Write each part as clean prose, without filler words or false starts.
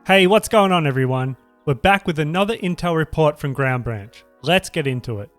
Hey, what's going on everyone? We're back with another intel report from Ground Branch. Let's get into it.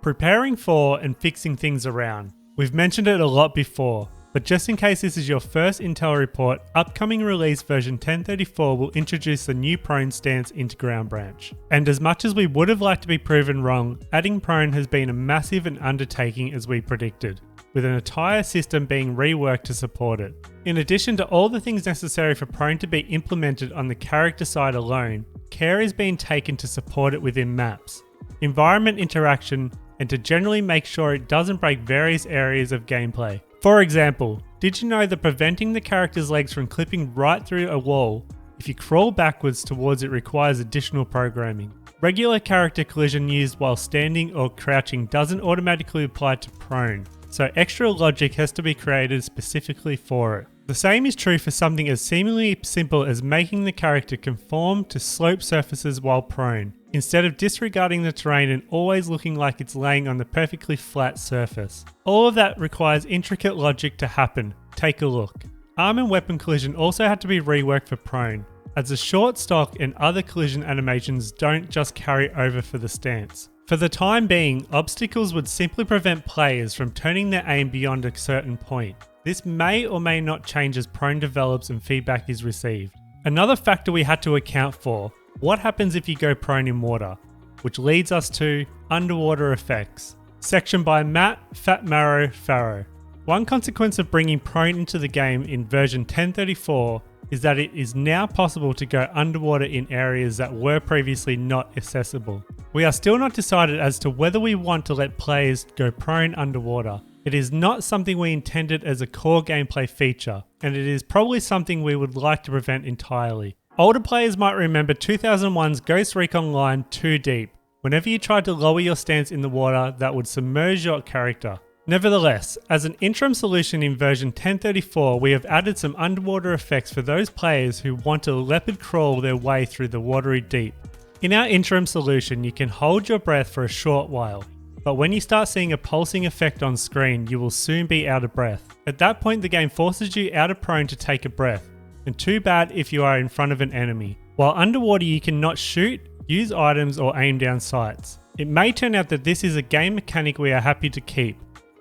Preparing for and fixing things around. We've mentioned it a lot before, but just in case this is your first intel report, upcoming release version 10.34 will introduce the new prone stance into Ground Branch. And as much as we would have liked to be proven wrong, adding prone has been a massive undertaking as we predicted, with an entire system being reworked to support it. In addition to all the things necessary for prone to be implemented on the character side alone, care is being taken to support it within maps, environment interaction, and to generally make sure it doesn't break various areas of gameplay. For example, did you know that preventing the character's legs from clipping right through a wall if you crawl backwards towards it requires additional programming? Regular character collision used while standing or crouching doesn't automatically apply to prone, so extra logic has to be created specifically for it. The same is true for something as seemingly simple as making the character conform to slope surfaces while prone, instead of disregarding the terrain and always looking like it's laying on the perfectly flat surface. All of that requires intricate logic to happen. Take a look. Arm and weapon collision also had to be reworked for prone, as the short stock and other collision animations don't just carry over for the stance. For the time being, obstacles would simply prevent players from turning their aim beyond a certain point. This may or may not change as prone develops and feedback is received. Another factor we had to account for: what happens if you go prone in water? Which leads us to underwater effects. Section by Matt Fat Marrow Farrow. One consequence of bringing prone into the game in version 10.34 is that it is now possible to go underwater in areas that were previously not accessible. We are still not decided as to whether we want to let players go prone underwater. It is not something we intended as a core gameplay feature, and it is probably something we would like to prevent entirely. Older players might remember 2001's Ghost Recon line "Too Deep." Whenever you tried to lower your stance in the water, that would submerge your character. Nevertheless, as an interim solution in version 10.34, we have added some underwater effects for those players who want to leopard crawl their way through the watery deep. In our interim solution, you can hold your breath for a short while, but when you start seeing a pulsing effect on screen, you will soon be out of breath. At that point, the game forces you out of prone to take a breath, and too bad if you are in front of an enemy. While underwater you cannot shoot, use items or aim down sights. It may turn out that this is a game mechanic we are happy to keep,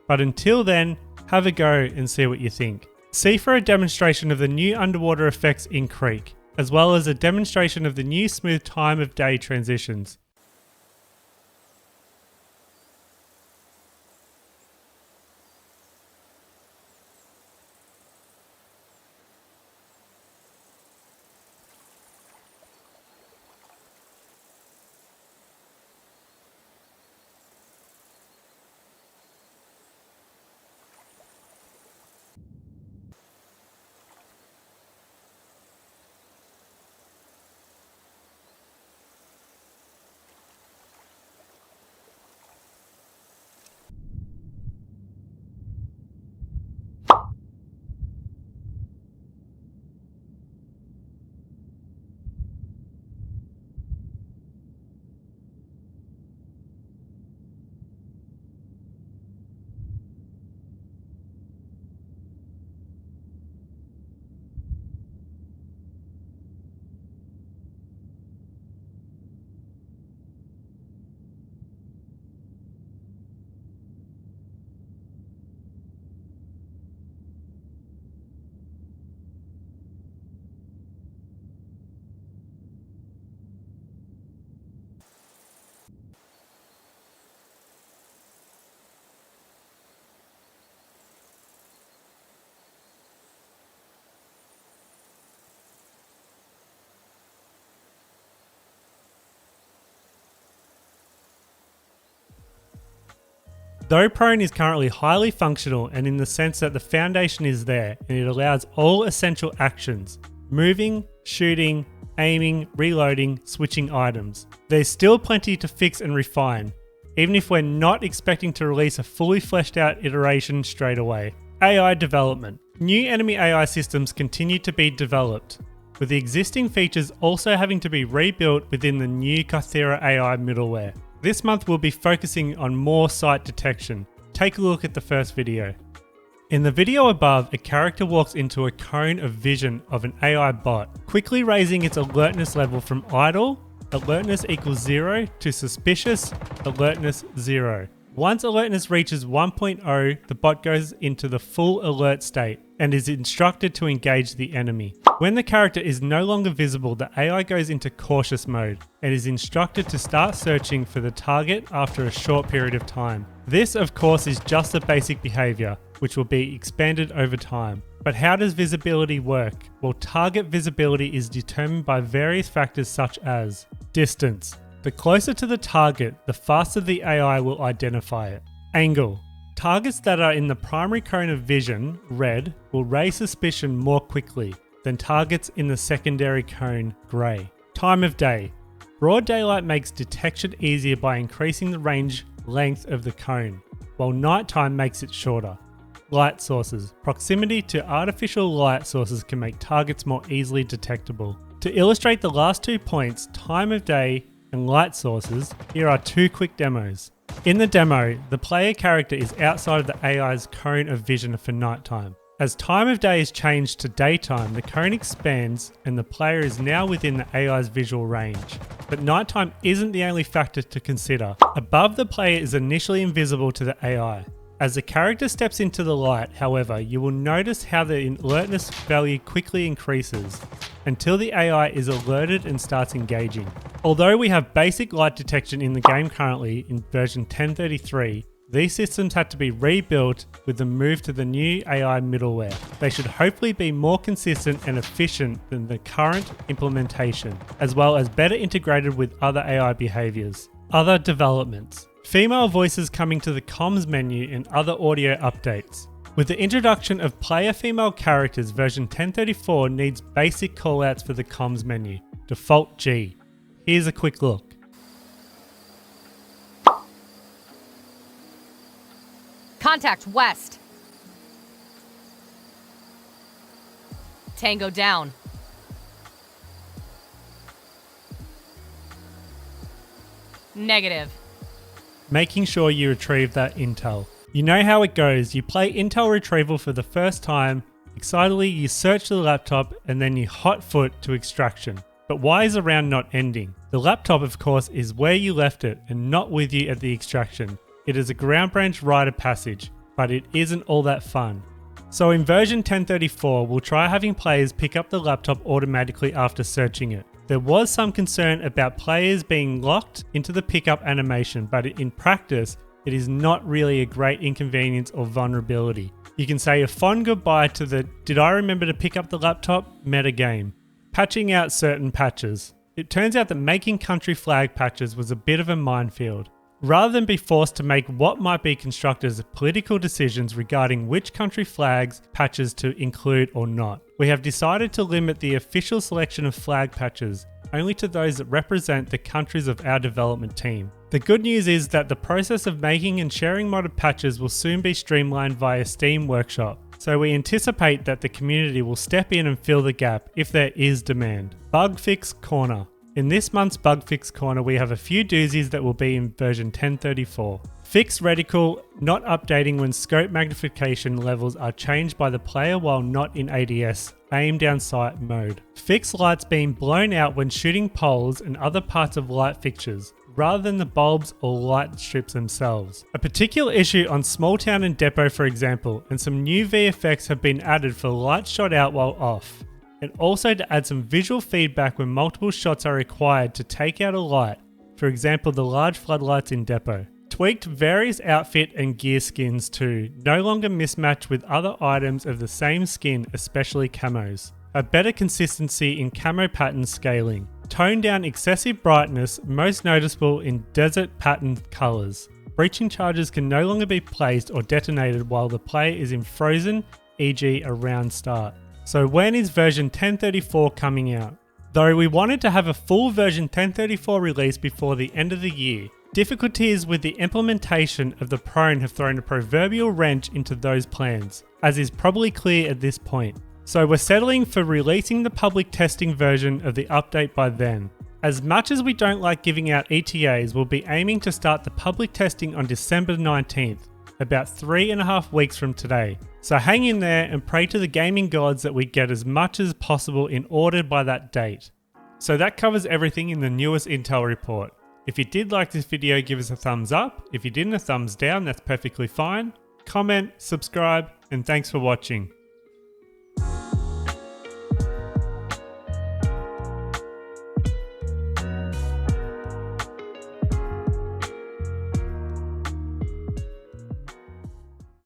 but until then, have a go and see what you think. See for a demonstration of the new underwater effects in Creek, as well as a demonstration of the new smooth time of day transitions. Though prone is currently highly functional and in the sense that the foundation is there and it allows all essential actions: moving, shooting, aiming, reloading, switching items, there's still plenty to fix and refine, even if we're not expecting to release a fully fleshed out iteration straight away. AI development. New enemy AI systems continue to be developed, with the existing features also having to be rebuilt within the new Kythera AI middleware. This month we'll be focusing on more site detection. Take a look at the first video. In the video above, a character walks into a cone of vision of an AI bot, quickly raising its alertness level from idle, alertness equals 0, to suspicious, alertness 0. Once alertness reaches 1.0, the bot goes into the full alert state and is instructed to engage the enemy. When the character is no longer visible, the AI goes into cautious mode and is instructed to start searching for the target after a short period of time. This, of course, is just a basic behavior, which will be expanded over time. But how does visibility work? Well, target visibility is determined by various factors such as distance. The closer to the target, the faster the AI will identify it. Angle. Targets that are in the primary cone of vision, red, will raise suspicion more quickly than targets in the secondary cone, grey. Time of day. Broad daylight makes detection easier by increasing the range length of the cone, while nighttime makes it shorter. Light sources. Proximity to artificial light sources can make targets more easily detectable. To illustrate the last 2 points, time of day and light sources, here are 2 quick demos. In the demo, the player character is outside of the AI's cone of vision for nighttime. As time of day is changed to daytime, the cone expands and the player is now within the AI's visual range. But nighttime isn't the only factor to consider. Above, the player is initially invisible to the AI. As the character steps into the light, however, you will notice how the alertness value quickly increases until the AI is alerted and starts engaging. Although we have basic light detection in the game currently in version 10.33, these systems had to be rebuilt with the move to the new AI middleware. They should hopefully be more consistent and efficient than the current implementation, as well as better integrated with other AI behaviors. Other developments. Female voices coming to the comms menu and other audio updates. With the introduction of player female characters, version 10.34 needs basic callouts for the comms menu, default G. Here's a quick look. Contact west. Tango down. Negative. Making sure you retrieve that intel. You know how it goes, you play intel retrieval for the first time, excitedly you search the laptop and then you hot foot to extraction. But why is the round not ending? The laptop, of course, is where you left it and not with you at the extraction. It is a ground branch rite of passage, but it isn't all that fun. So in version 10.34, we'll try having players pick up the laptop automatically after searching it. There was some concern about players being locked into the pickup animation, but in practice, it is not really a great inconvenience or vulnerability. You can say a fond goodbye to the "did I remember to pick up the laptop" metagame. Patching out certain patches. It turns out that making country flag patches was a bit of a minefield. Rather than be forced to make what might be constructed as political decisions regarding which country flags patches to include or not, we have decided to limit the official selection of flag patches only to those that represent the countries of our development team. The good news is that the process of making and sharing modded patches will soon be streamlined via Steam Workshop, so we anticipate that the community will step in and fill the gap if there is demand. Bug Fix Corner. In this month's Bug Fix Corner, we have a few doozies that will be in version 10.34. Fix reticle not updating when scope magnification levels are changed by the player while not in ADS, aim down sight mode. Fix lights being blown out when shooting poles and other parts of light fixtures, rather than the bulbs or light strips themselves. A particular issue on Small Town and Depot, for example, and some new VFX have been added for lights shot out while off. And also to add some visual feedback when multiple shots are required to take out a light, for example the large floodlights in Depot. Tweaked various outfit and gear skins to no longer mismatch with other items of the same skin, especially camos. A better consistency in camo pattern scaling. Tone down excessive brightness, most noticeable in desert pattern colours. Breaching charges can no longer be placed or detonated while the player is in frozen, e.g. a round start. So when is version 10.34 coming out? Though we wanted to have a full version 10.34 release before the end of the year, difficulties with the implementation of the prone have thrown a proverbial wrench into those plans, as is probably clear at this point. So we're settling for releasing the public testing version of the update by then. As much as we don't like giving out ETAs, we'll be aiming to start the public testing on December 19th, about 3.5 weeks from today. So hang in there and pray to the gaming gods that we get as much as possible in order by that date. So that covers everything in the newest Intel report. If you did like this video, give us a thumbs up. If you didn't, a thumbs down, that's perfectly fine. Comment, subscribe, and thanks for watching.